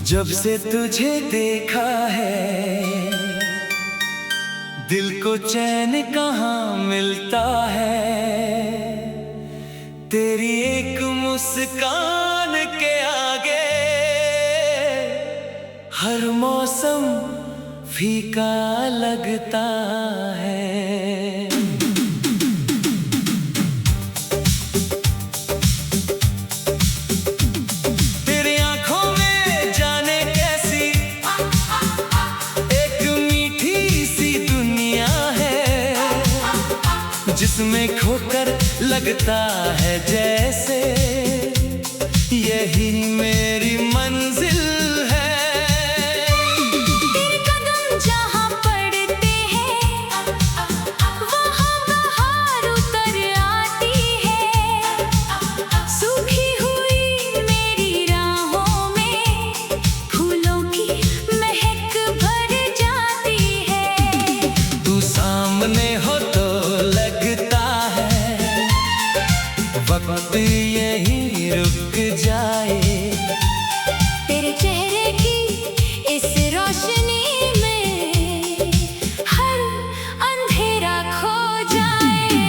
जब से तुझे देखा है दिल को चैन कहाँ मिलता है। तेरी एक मुस्कान के आगे हर मौसम फीका लगता है। जिसमें खोकर लगता है जैसे यही मेरी मंजिल है। तेरे कदम जहाँ पड़ते हैं वहाँ बहार उतर आती है। सूखी हुई मेरी राहों में फूलों की महक भर जाती है। तू सामने हो तो वक्त यही रुक जाए। तेरे चेहरे की इस रोशनी में हर अंधेरा खो जाए।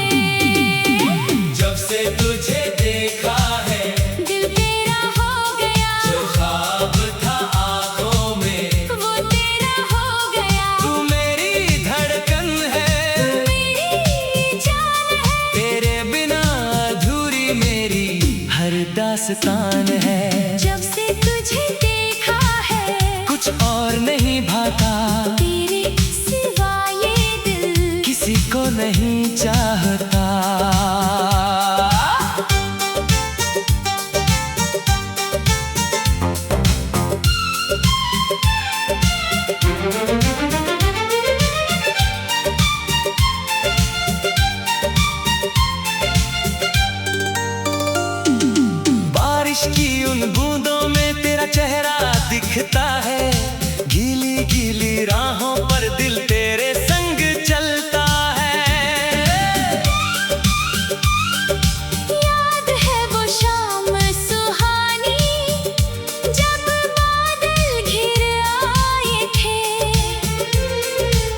जब से तुझे देखा है दिल तेरा हो गया। जो ख्वाब था आँखों में वो तेरा हो गया। तू मेरी धड़कन है, तू मेरी जान है। तेरे बिना मेरी हर दास्तान है। जब से तुझे देखा है कुछ और नहीं भाता। तेरे सिवा ये दिल किसी को नहीं चाहता। की उन बूंदों में तेरा चेहरा दिखता है। गीली गीली राहों पर दिल तेरे संग चलता है। याद है वो शाम सुहानी जब बादल घिर आए थे।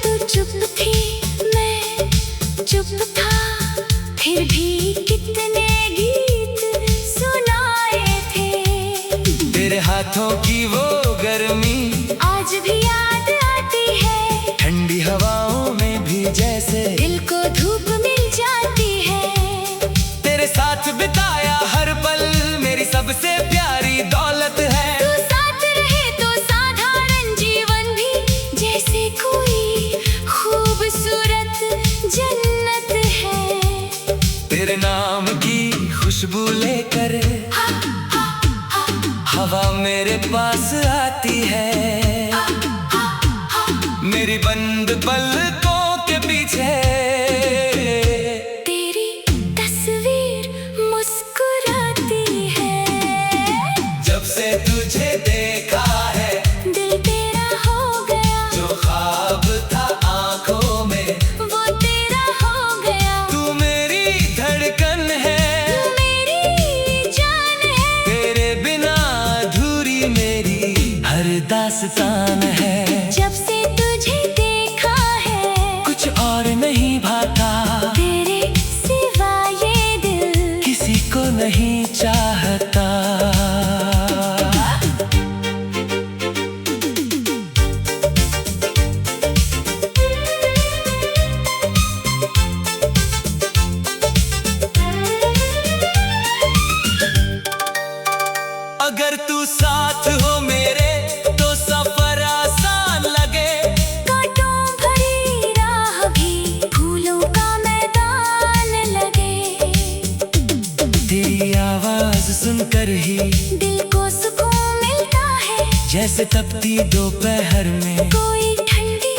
तू चुप थी मैं चुप था फिर भी कितने हाथों की वो गर्मी आज भी याद आती है। ठंडी हवाओं में भी जैसे दिल को धूप मिल जाती है। तेरे साथ बिताया हर पल मेरी सबसे प्यारी दौलत है। तू साथ रहे तो साधारण जीवन भी जैसे कोई खूबसूरत जन्नत है। तेरे नाम की खुशबू लेकर हवा मेरे पास आती है। मेरी बंद पलकों के पीछे तेरी तस्वीर मुस्कुराती है। जब से तुझे देखा है दिल तेरा हो गया। जो ख्वाब था आँखों में वो तेरा हो गया। तू मेरी धड़कन है, तू मेरी जान है। तेरे बिना मेरी हर दास्तान है। जब से तुझे देखा है कुछ और नहीं भाता। तेरे सिवा ये दिल किसी को नहीं चाहता। अगर तू साथ हो मेरे तो सफर आसान लगे। कांटों भरी राह भी फूलों का मैदान लगे। तेरी आवाज सुनकर ही दिल को सुकून मिलता है। जैसे तपती दोपहर में कोई ठंडी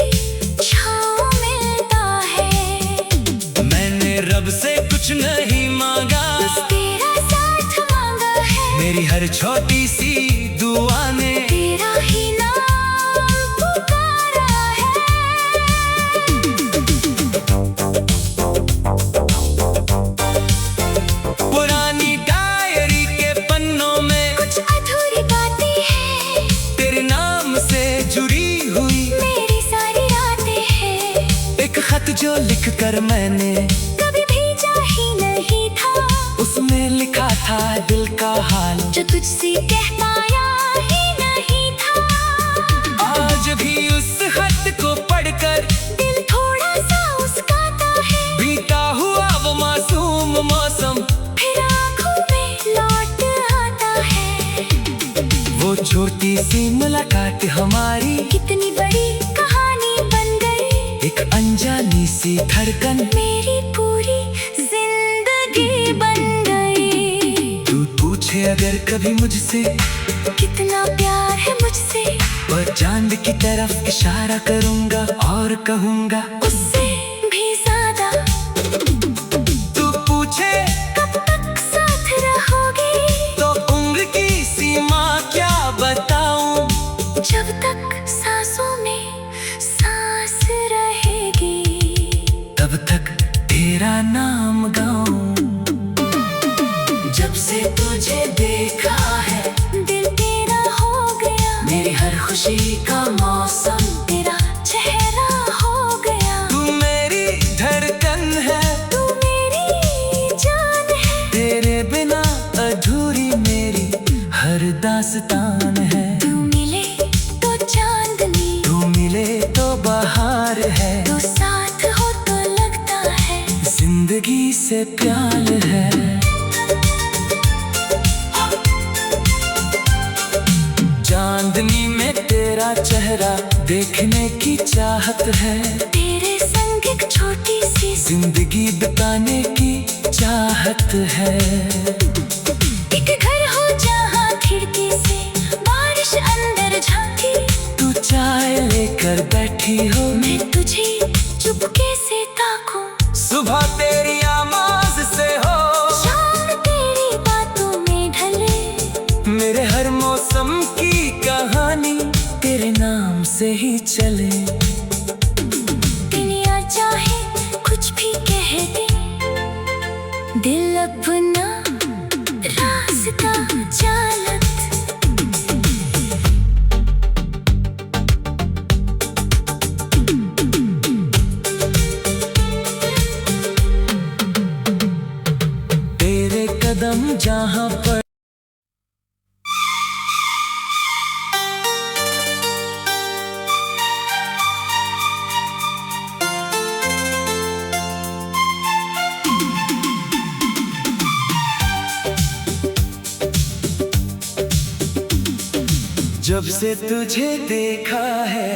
छाँव मिलता है। मैंने रब से कुछ नहीं मांगा, बस तेरा साथ मांगा है। मेरी हर छोटी सी दुआ ने तेरा ही नाम पुकारा है। पुरानी डायरी के पन्नों में कुछ अधूरी बातें हैं। तेरी कर मैंने कभी भेजा ही नहीं था, उसमें लिखा था दिल का हाल जो तुझसे कह पाया ही नहीं था। आज भी उस खत को पढ़कर दिल थोड़ा सा उसकाता है, बीता हुआ वो मासूम मौसम फिर आँखों में लौट आता है। वो छोटी सी मुलाकात हमारी कितनी बड़ी कहानी बन गई, एक अनजानी सी धड़कन मेरी पूरी जिंदगी बन गई। तू पूछे अगर कभी मुझसे कितना प्यार है मुझसे, और चांद की तरफ इशारा करूंगा और कहूंगा उससे भी ज्यादा। तू पूछे कब तक साथ रहोगे, तो उम्र की सीमा क्या बताऊं, जब तक सांसों में सांस रहेगी, तब तक तेरा नाम गाऊं। जब से तुझे देखा है दिल तेरा हो गया, मेरी हर खुशी का मौसम तेरा चेहरा हो गया। तू मेरी धड़कन है, तू मेरी जान है, तेरे बिना अधूरी मेरी हर दास्तान है। तू मिले तो चांदनी, तू मिले तो बहार है, तू साथ हो तो लगता है जिंदगी से प्यार है। चांदनी में तेरा चेहरा देखने की चाहत है, तेरे संग एक छोटी सी जिंदगी बिताने की चाहत है। एक घर हो जहाँ खिड़की से बारिश अंदर झांकी, तू चाय लेकर बैठी हो, मैं तुझे चुपके से ताकूं, सुबह तेरी आवाज से हो, शाम तेरी बातों में ढले, मेरे हर मौसम की कहानी तेरे नाम से ही चले। दुनिया चाहे कुछ भी कह दे, दिल अपना रास्ता चालत। तेरे कदम जहाँ पर जब से तुझे देखा है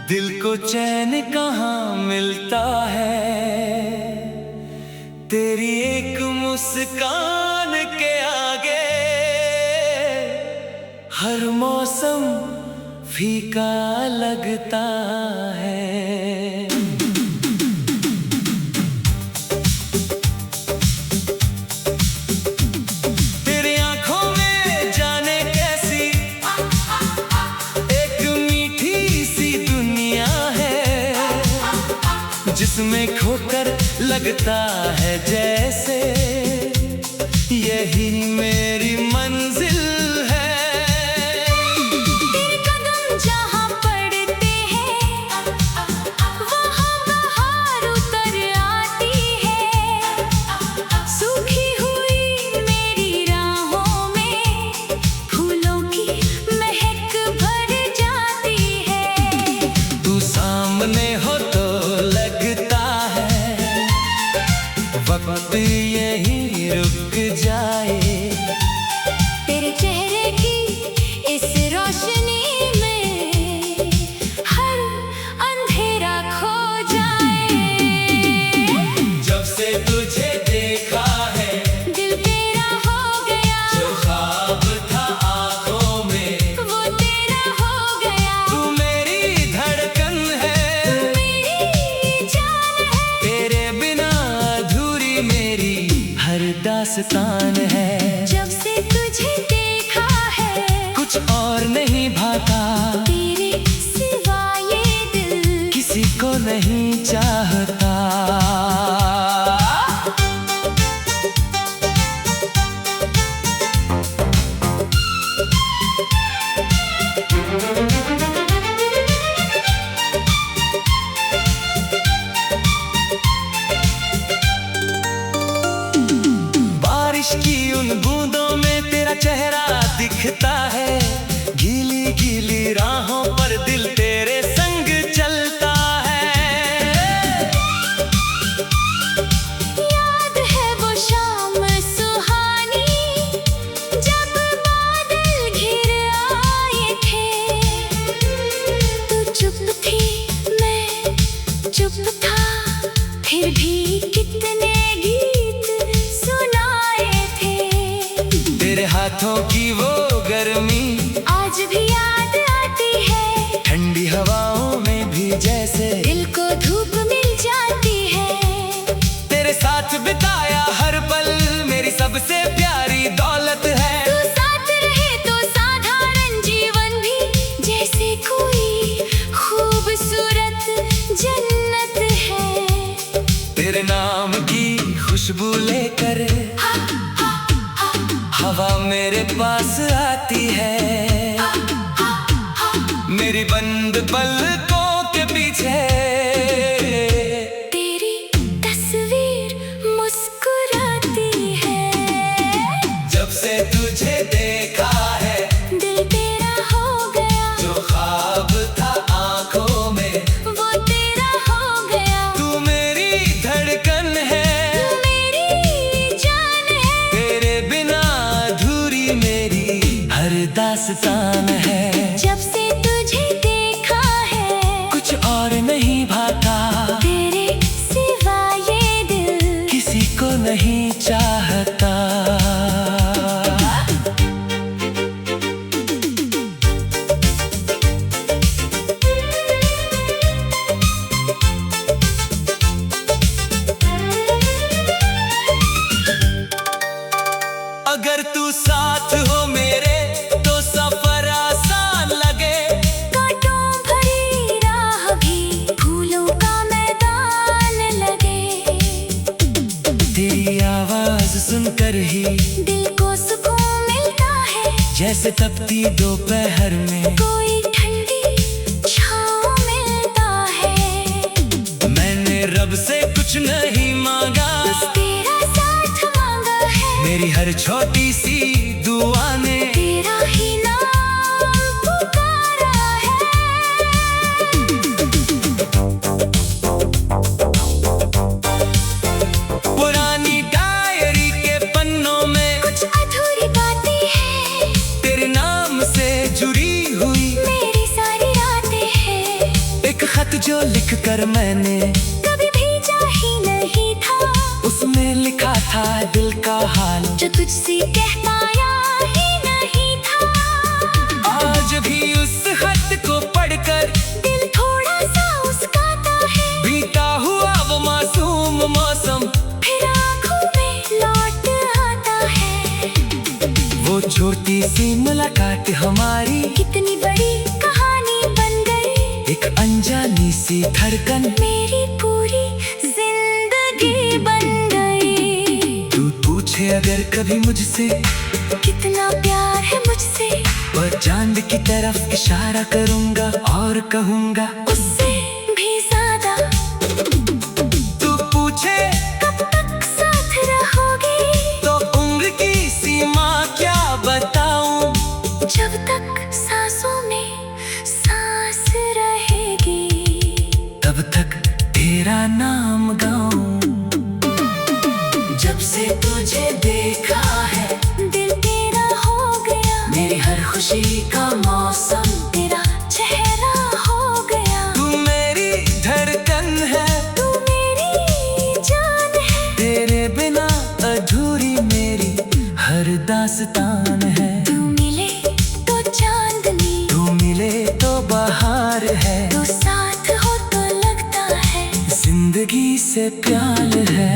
दिल को चैन कहाँ मिलता है, तेरी एक मुस्कान के आगे हर मौसम फीका लगता है। तेरी आंखों में जाने कैसी एक मीठी सी दुनिया है, जिसमें खोकर लगता है जैसे यही मेरी मंजिल है। तेरे कदम जहाँ पड़ते हैं, वहाँ बहार उतर आती है, सूखी हुई मेरी राहों में फूलों की महक भर जाती है। तू सामने हो तो लगता है वक्त यही रुक जाए, तेरे चेहरे की इस रोशनी में हर अंधेरा खो जाए। जब से तुझे देखा है दिल तेरा हो गया, जो ख्वाब था आंखों में वो तेरा हो गया, तू मेरी धड़कन है, मेरी जान है, तेरे बिना अधूरी मेरी हर दास्तान है। जब से तुझे देखा है कुछ और नहीं भाता, तेरे सिवा ये दिल किसी को नहीं चाहता। की उन बूंदों में तेरा चेहरा दिखता है, गीली गीली राहों पर दिल तेरे संग चलता है। याद है वो शाम सुहानी जब बादल घिर आए थे। तू चुप थी, मैं चुप था, फिर भी कितने गीत सुनाए थे। तेरे हाथों की वो गर्मी आज भी याद आती है, ठंडी हवाओं में भी जैसे दिल को धूप मिल जाती है। तेरे साथ बिताया हर पल मेरी सबसे प्यारी दौलत है। तू साथ रहे तो साधारण जीवन भी जैसे कोई खूबसूरत जन्नत है। तेरे नाम की खुशबू लेकर हवा मेरे पास आती है, मेरी बंद पलकों के पीछे तेरी तस्वीर मुस्कुराती है। जब से तुझे देखा है दिल तेरा हो गया, जो ख्वाब था आंखों में वो तेरा हो गया। तू मेरी धड़कन है, तू मेरी जान है, तेरे बिना अधूरी मेरी हर दास्तान है। जब से तुझे देखा है कुछ और नहीं भाता, तेरे सिवा ये दिल किसी को नहीं चाहता। अगर तू साथ हो मेरे तो सफर आसान लगे, कांटों भरी राह भी फूलों का मैदान लगे। तेरी आवाज सुनकर ही दिल को सुकून मिलता है, जैसे तपती दोपहर में कोई ठंडी छाँव मिलता है। मैंने रब से कुछ नहीं मांगा, बस तेरा साथ मांगा है, मेरी हर छोटी सी दुआ ने तेरा ही नाम पुकारा है। पुरानी डायरी के पन्नों में कुछ अधूरी बातें हैं, तेरे नाम से जुड़ी हुई मेरी सारी रातें हैं। एक खत जो लिख कर मैंने कभी भेजा ही नहीं था, उसमें लिखा था दिल का हाल, जो तुझसे कह पाया ही नहीं था। आज भी उस खत को पढ़कर दिल थोड़ा सा उसकाता है, बीता हुआ वो मासूम मौसम फिर आँखों में लौट आता है। वो छोटी सी मुलाकात हमारी कितनी बड़ी कहानी बन गई, एक अनजानी सी धड़कन मेरी पूरी जिंदगी बन गई। तू पूछे अगर कभी मुझसे कितना प्यार है मुझसे, और चांद की तरफ इशारा करूंगा और कहूंगा उससे भी ज्यादा। तू पूछे कब तक साथ रहोगे, तो उम्र की सीमा क्या बताऊं, जब तक सांसों में सांस रहेगी, तब तक तेरा नाम गाऊं। जब से तुझे देखा है दिल तेरा हो गया, मेरी हर खुशी का मौसम तेरा चेहरा हो गया। तू मेरी धड़कन है, तू मेरी जान है, तेरे बिना अधूरी मेरी हर दास्तान है। तू मिले तो चांदनी, तू मिले तो बहार है, तू साथ हो तो लगता है जिंदगी से प्यार है।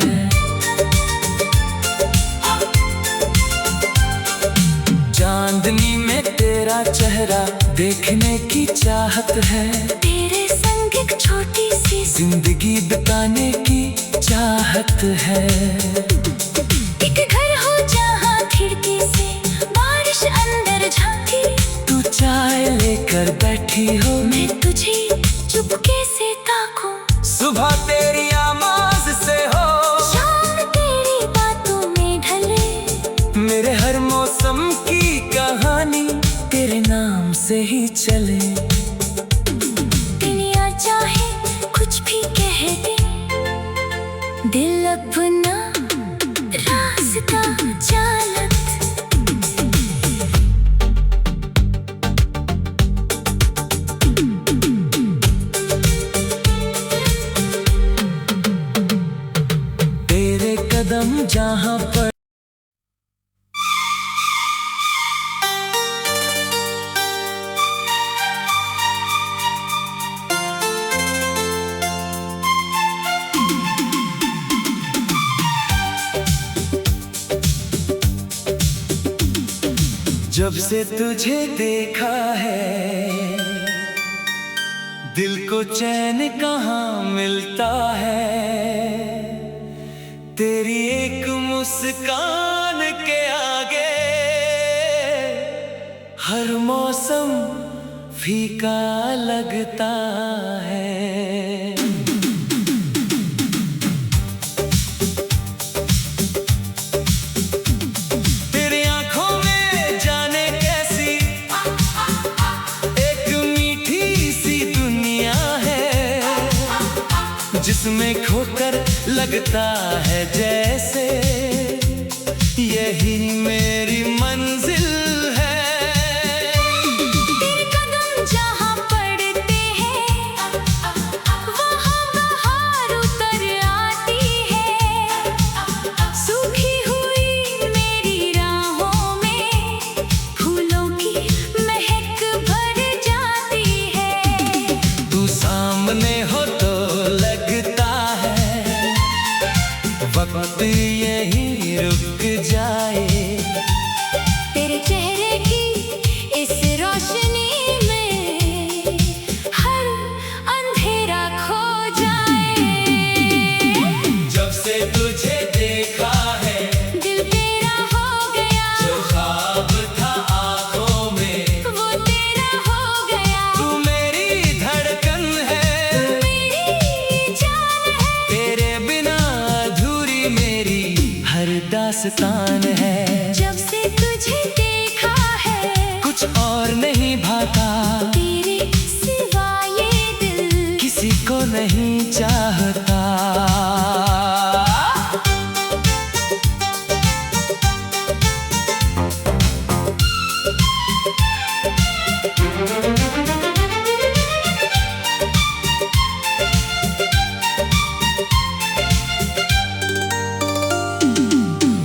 चांदनी में तेरा चेहरा देखने की चाहत है, तेरे संग एक छोटी सी जिंदगी बिताने की चाहत है। एक घर हो जहाँ खिड़की से बारिश अंदर झांकी, तू चाय लेकर बैठी हो, मैं तुझे चुपके से ताकूं, सुबह तेरी आवाज से हो, शाम तेरी बातों में ढले, मेरे हर मौसम की कहानी तेरे नाम से ही चले। दुनिया चाहे कुछ भी कह दे, दिल अपना रास्ता चालत। तेरे कदम जहाँ पर जब से तुझे देखा है, दिल को चैन कहाँ मिलता है। तेरी एक मुस्कान के आगे हर मौसम फीका लगता है। जिसमें खोकर लगता है जैसे यही मेरी मंजिल है। तेरे कदम जहाँ पड़ते हैं, वहाँ बहार उतर आती है। सूखी हुई मेरी राहों में फूलों की महक भर जाती है। तू सामने हो तो वक्त यही रुक जाए। तेरे चेहरे की इस रोशनी में हर अंधेरा खो जाए। जब से तुझे देखा है, दिल तेरा हो गया। जो ख्वाब था आँखों में, वो तेरा हो गया। तू मेरी धड़कन है, तू मेरी जान है। तेरे बिना मेरी हर दास्तान है। जब से तुझे देखा है, कुछ और नहीं भाता। तेरे सिवा ये दिल किसी को नहीं चाहता।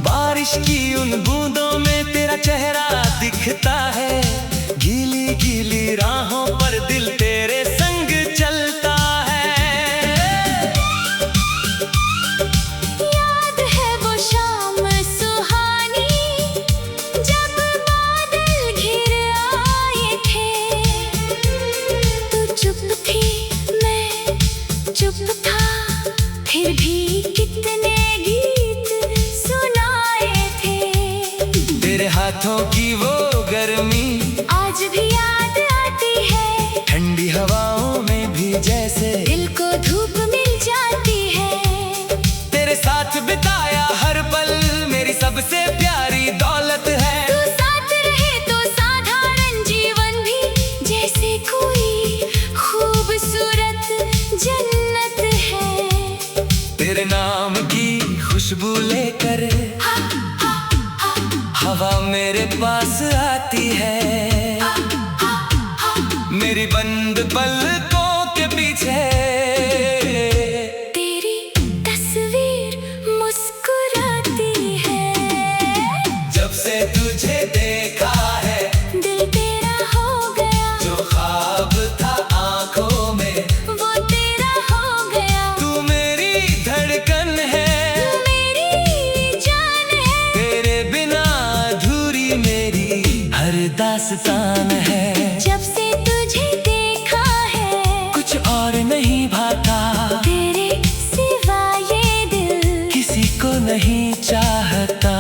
बारिश की उन बूंदों में तेरा चेहरा दिखता है। गीली गीली राहों पर दिल तेरे संग चलता है। याद है वो शाम सुहानी, जब बादल घिर आए थे। तू चुप थी, मैं चुप था, फिर भी कितने तेरे हाथों की वो गर्मी आज भी याद आती है। ठंडी हवाओं में भी जैसे दिल को धूप मिल जाती है। तेरे साथ बिताया हर पल मेरी सबसे प्यारी दौलत है। तू साथ रहे तो साधारण जीवन भी जैसे कोई खूबसूरत जन्नत है। तेरे नाम की खुशबू लेकर हवा मेरे पास आती है। मेरी बंद पलकों के पीछे तेरी तस्वीर मुस्कुराती है। जब से तुझे देखा है, दिल तेरा हो गया। जो ख्वाब था आँखों में, वो तेरा हो गया। तू मेरी धड़कन है, तू मेरी जान है। तेरे बिना मेरी हर दास्तान है। जब से तुझे देखा है, कुछ और नहीं भाता। तेरे सिवा ये दिल किसी को नहीं चाहता।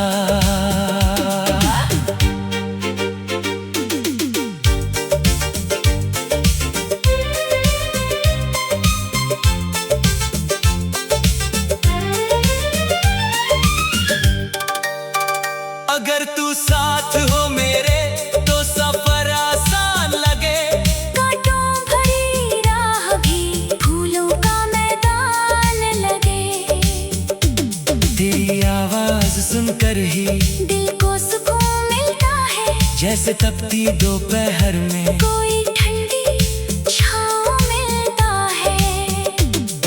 अगर तू साथ हो मेरे तो सफर आसान लगे। कांटों भरी राह भी फूलों का मैदान लगे। तेरी आवाज सुनकर ही दिल को सुकून मिलता है, जैसे तपती दोपहर में कोई ठंडी छाँव मिलता है।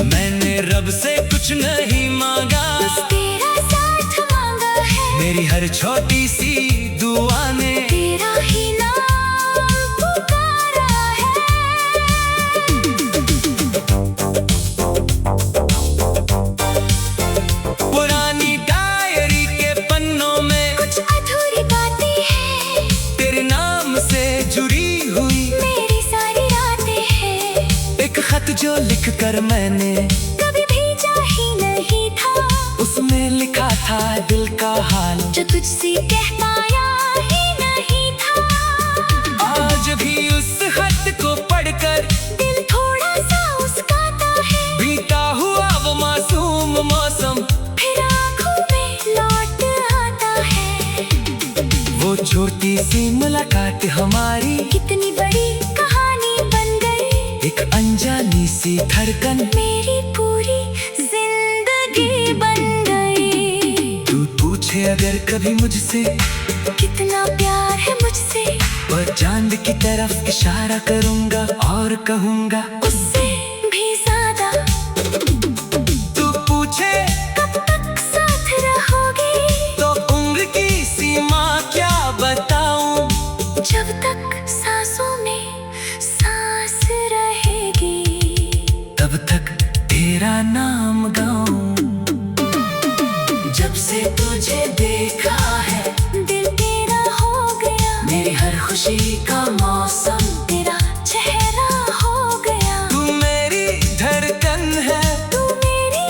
मैंने रब से कुछ नहीं मांगा, बस तेरा साथ मांगा है। मेरी हर छोटी सी दुआ ने तेरा ही नाम पुकारा है। पुरानी डायरी के पन्नों में कुछ अधूरी बातें हैं, तेरे नाम से जुड़ी हुई मेरी सारी रातें हैं। एक खत जो लिख कर मैंने कभी भेजा ही नहीं था, उसमें लिखा था दिल का हाल, जो तुझसे कह पाया ही नहीं था। आज भी उस खत को पढ़कर दिल थोड़ा सा उसकाता है, बीता हुआ वो मासूम मौसम फिर आँखों में लौट आता है। वो छोटी सी मुलाकात हमारी कितनी बड़ी कहानी बन गई, एक अनजानी सी धड़कन मेरी पूरी जिंदगी बन गई। तू पूछे अगर कभी मुझसे कितना प्यार है मुझसे, और चांद की तरफ इशारा करूंगा और कहूंगा उससे भी ज्यादा। तू पूछे कब तक साथ रहोगे, तो उम्र की सीमा क्या बताऊं, जब तक सांसों में सांस रहेगी, तब तक तेरा नाम गाऊं। जब से तुझे देखा है दिल तेरा हो गया, मेरी हर खुशी का मौसम तेरा चेहरा हो गया। तू मेरी धड़कन है, तू मेरी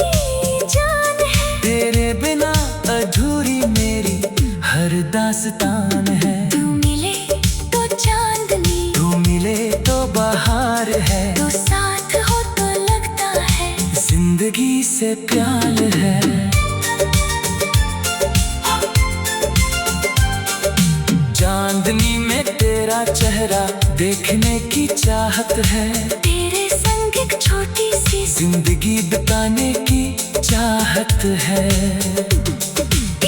जान है, तेरे बिना अधूरी मेरी हर दास्तान है। तू मिले तो चांदनी, तू मिले तो बहार है, तू साथ हो तो लगता है जिंदगी से प्यार है। चांदनी में तेरा चेहरा देखने की चाहत है, तेरे संग एक छोटी सी जिंदगी बिताने की चाहत है।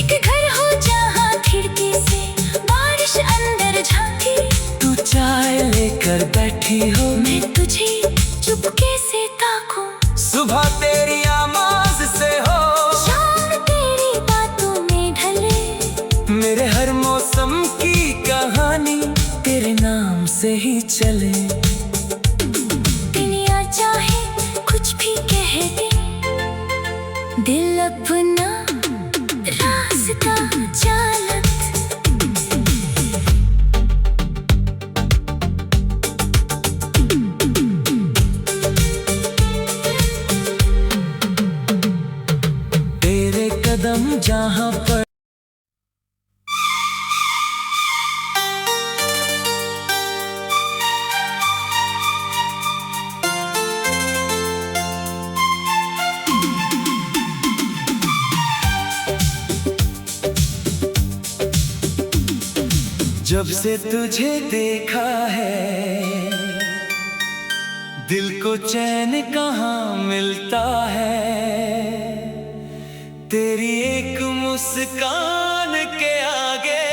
एक घर हो जहाँ खिड़की से बारिश अंदर झांकी, तू चाय लेकर बैठी हो, मैं तुझे चुपके से ताकूं, सुबह तेरी आवाज से हो, शाम तेरी बातों में ढले, मेरे हर मौसम की कहानी तेरे नाम से ही चले। दुनिया चाहे कुछ भी कह दे, दिल अपना रास्ता चालत। तेरे कदम जहाँ पर जब से तुझे देखा है दिल को चैन कहाँ मिलता है, तेरी एक मुस्कान के आगे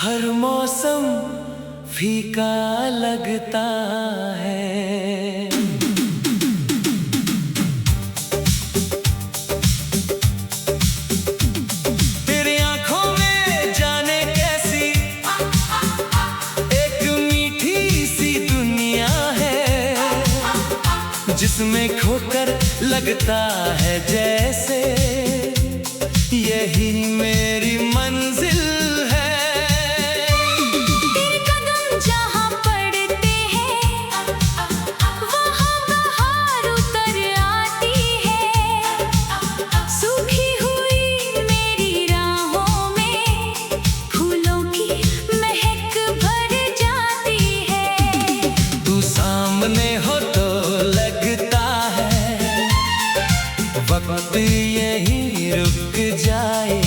हर मौसम फीका लगता है। तेरी आंखों में जाने कैसी एक मीठी सी दुनिया है, जिसमें खोकर लगता है जैसे यही मेरी मंजिल है। तेरे कदम जहाँ पड़ते हैं, वहाँ बहार उतर आती है, सूखी हुई मेरी राहों में फूलों की महक भर जाती है। तू सामने हो तो लगता है वक्त यही रुक जाए,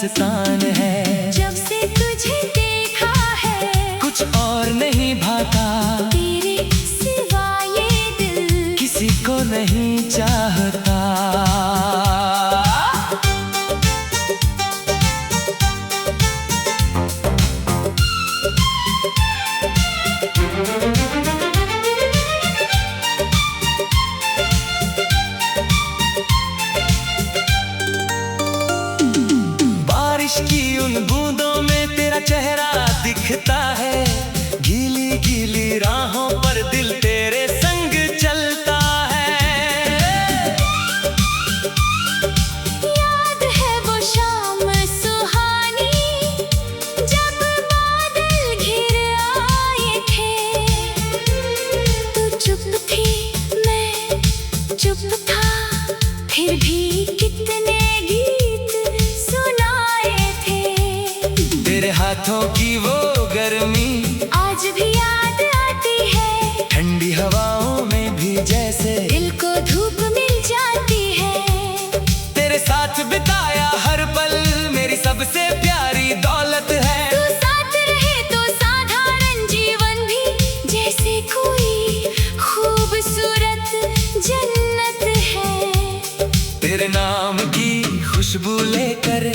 दास्तान है। जब से तुझे देखा है कुछ और नहीं भाता, तेरे सिवा ये दिल किसी को नहीं चाहता। बारिश की उन बूंदों में तेरा चेहरा दिखता है, गीली गीली राहों पर दिल तेरे संग चलता है। याद है वो शाम सुहानी जब बादल घिर आए थे। तू चुप थी मैं चुप था, फिर भी कितने गीत सुनाए थे। तेरे हाथों की वो गर्मी आज भी याद आती है, ठंडी हवाओं में भी जैसे दिल को धूप मिल जाती है। तेरे साथ बिताया हर पल मेरी सबसे प्यारी दौलत है। तू साथ रहे तो साधारण जीवन भी जैसे कोई खूबसूरत जन्नत है। तेरे नाम की खुशबू लेकर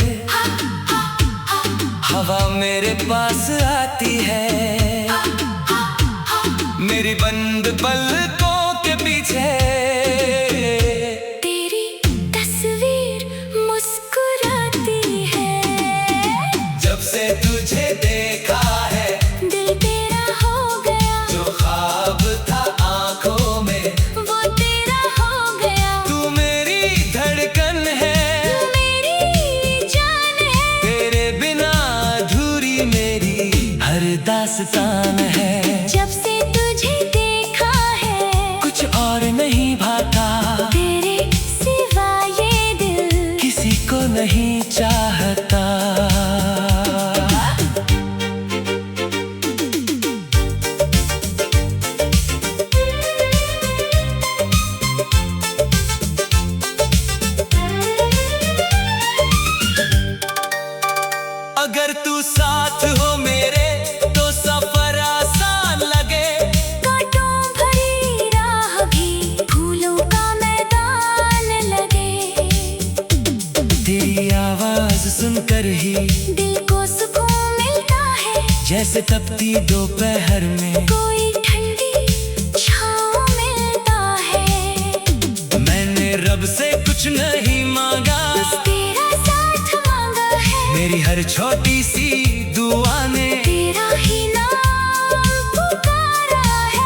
हवा मेरे पास आती है, मेरी बंद पलकों के पीछे तेरी तस्वीर मुस्कुराती है। जब से तुझे देखा है दिल तेरा हो गया, जो ख्वाब था आंखों में वो तेरा हो गया। तू मेरी धड़कन है, तू मेरी जान है, तेरे बिना अधूरी मेरी हर दास्तान है। जब से तुझे देखा है कुछ और नहीं भाता, तेरे सिवा ये दिल किसी को नहीं चाहता। अगर तू साथ हो मेरे तो सफर आसान लगे। कांटों भरी राह भी फूलों का मैदान लगे। तेरी आवाज सुनकर ही दिल को सुकून मिलता है, जैसे तपती दोपहर में कोई ठंडी छाँव मिलता है। मैंने रब से कुछ नहीं मांगा, बस तेरा साथ मांगा है। मेरी हर छोटी सी दुआ ने तेरा ही नाम पुकारा है।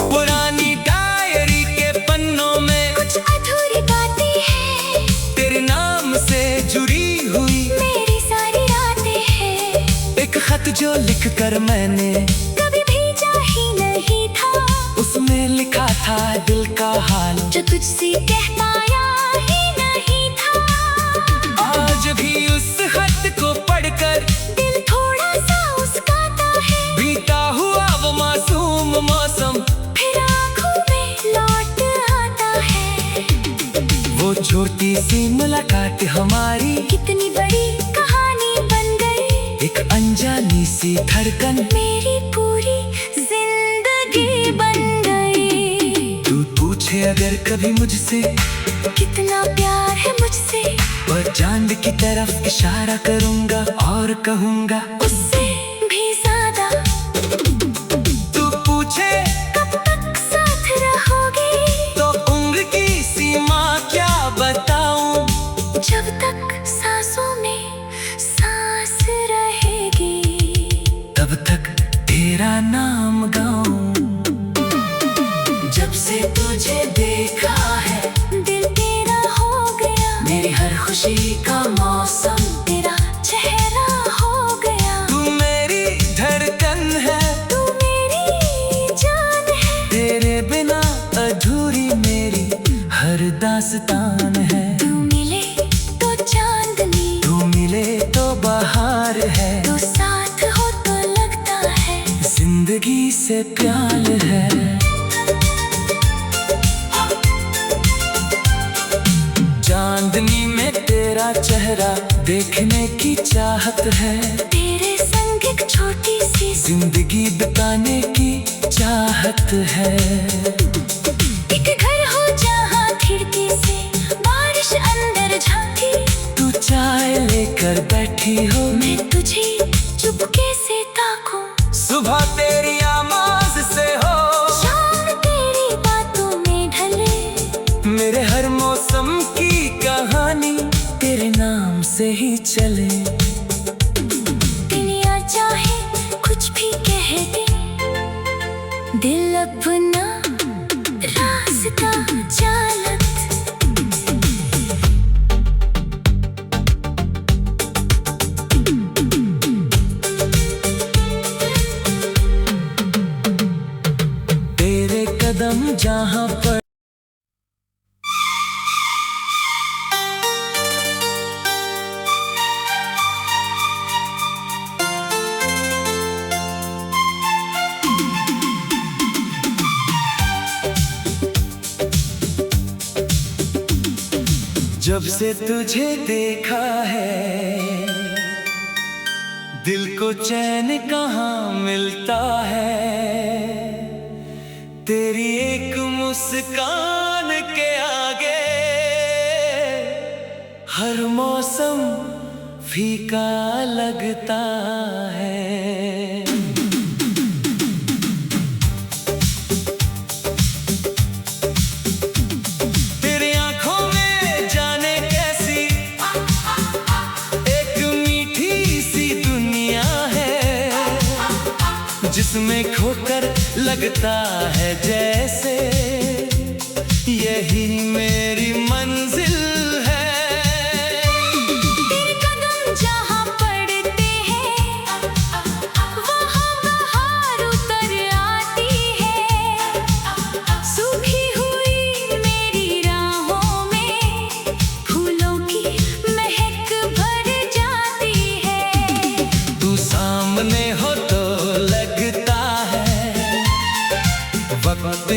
पुरानी डायरी के पन्नों में कुछ अधूरी बातें हैं, तेरे नाम से जुड़ी हुई मेरी सारी रातें हैं। एक खत जो लिख कर मैंने कभी भेजा ही नहीं था, उसमें लिखा था दिल का हाल, जो तुझसे कह पाया ही नहीं था। आज भी उस खत को पढ़कर दिल थोड़ा सा उसकाता है, बीता हुआ वो मासूम मौसम फिर आँखों में लौट आता है। वो छोटी सी मुलाकात हमारी कितनी बड़ी कहानी बन गई, एक अनजानी सी धड़कन मेरी पूरी जिंदगी बन गई। तू पूछे अगर कभी मुझसे कितना प्यार है मुझसे, वह चांद की तरफ इशारा करूंगा और कहूंगा उससे भी ज्यादा। तू पूछे कब तक साथ रहोगे, तो उम्र की सीमा क्या बताऊं, जब तक सांसों में सांस रहेगी, तब तक तेरा नाम गाऊं। जब से तुझे देखा है दिल तेरा हो गया, मेरी हर खुशी का मौसम तेरा चेहरा हो गया। तू मेरी धड़कन है, तू मेरी जान है, तेरे बिना अधूरी मेरी हर दास्तान है। तू मिले तो चांदनी, तू मिले तो बहार है, तू साथ हो तो लगता है जिंदगी से प्यार है। चांदनी में तेरा चेहरा देखने की चाहत है, तेरे संग एक छोटी सी जिंदगी बिताने की चाहत है। एक घर हो जहाँ खिड़की से बारिश अंदर झांकी, तू चाय लेकर बैठी हो, मैं तुझे चुपके से ताकूं। सुबह तेरी आवाज से हो, शाम तेरी बातों में ढले, मेरे हर मौसम की कहानी तेरे नाम से ही चले। दुनिया चाहे कुछ भी कह दे, दिल अपना रास्ता चालत। तेरे कदम जहाँ पर जब से तुझे देखा है, दिल को चैन कहाँ मिलता है। तेरी एक मुस्कान के आगे हर मौसम फीका लगता है। तेरी आंखों में जाने कैसी एक मीठी सी दुनिया है, जिसमें खोकर लगता है जैसे यही मेरी मंजिल है। तेरे कदम जहाँ पड़ते हैं, वहाँ बहार उतर आती है। सूखी हुई मेरी राहों में फूलों की महक भर जाती है। तू सामने हो तो लगता है वक्त